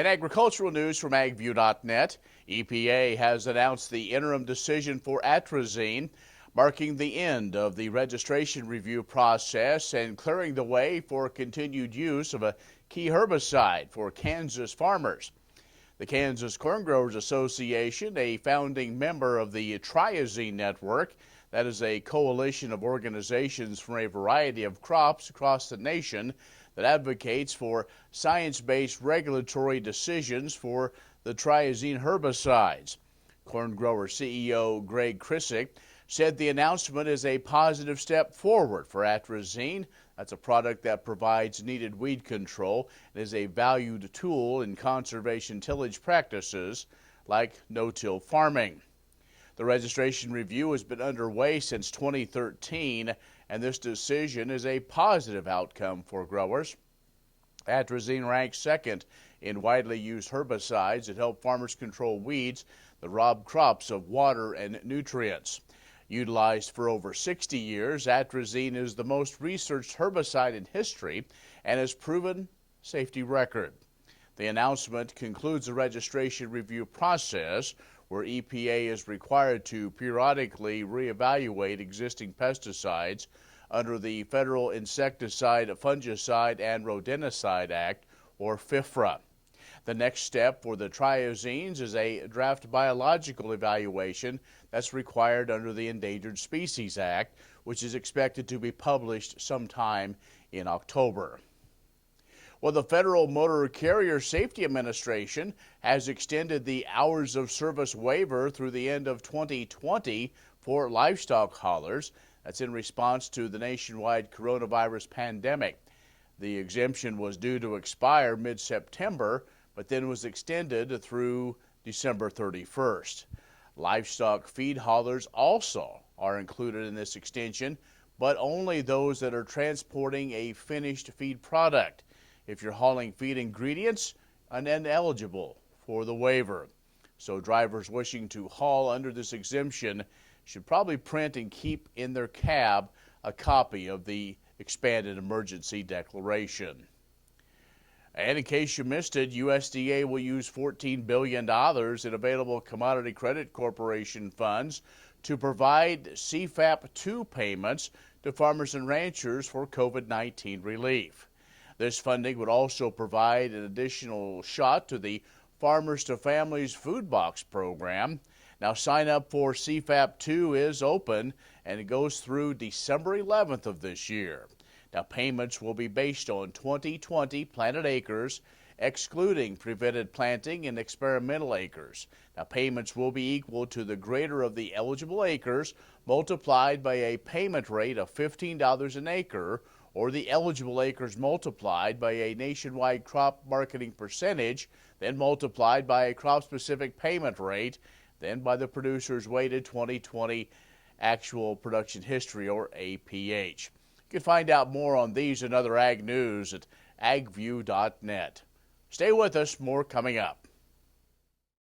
agricultural news from agview.net, EPA has announced the interim decision for Atrazine, marking the end of the registration review process and clearing the way for continued use of a key herbicide for Kansas farmers. The Kansas Corn Growers Association, a founding member of the Triazine Network, that is a coalition of organizations from a variety of crops across the nation that advocates for science-based regulatory decisions for the triazine herbicides. Corn grower CEO Krissek said the announcement is a positive step forward for Atrazine. That's a product that provides needed weed control and is a valued tool in conservation tillage practices like no-till farming. The registration review has been underway since 2013, and this decision is a positive outcome for growers. Atrazine ranks second in widely used herbicides that help farmers control weeds that rob crops of water and nutrients. Utilized for over 60 years, Atrazine is the most researched herbicide in history and has proven safety record. The announcement concludes the registration review process, where EPA is required to periodically reevaluate existing pesticides under the Federal Insecticide, Fungicide, and Rodenticide Act, or FIFRA. The next step for the triazines is a draft biological evaluation that's required under the Endangered Species Act, which is expected to be published sometime in October. Well, the Federal Motor Carrier Safety Administration has extended the hours of service waiver through the end of 2020 for livestock haulers. That's in response to the nationwide coronavirus pandemic. The exemption was due to expire mid-September, but then was extended through December 31st. Livestock feed haulers also are included in this extension, but only those that are transporting a finished feed product. If you're hauling feed ingredients, are ineligible for the waiver. So drivers wishing to haul under this exemption should probably print and keep in their cab a copy of the expanded emergency declaration. And in case you missed it, USDA will use $14 billion in available Commodity Credit Corporation funds to provide CFAP2 payments to farmers and ranchers for COVID-19 relief. This funding would also provide an additional shot to the Farmers to Families Food Box program. Now, sign up for CFAP2 is open, and it goes through December 11th of this year. Now, payments will be based on 2020 planted acres, excluding prevented planting and experimental acres. Now, payments will be equal to the greater of the eligible acres multiplied by a payment rate of $15 an acre, or the eligible acres multiplied by a nationwide crop marketing percentage, then multiplied by a crop-specific payment rate, then by the producer's weighted 2020 actual production history, or APH. You can find out more on these and other ag news at agview.net. Stay with us, more coming up.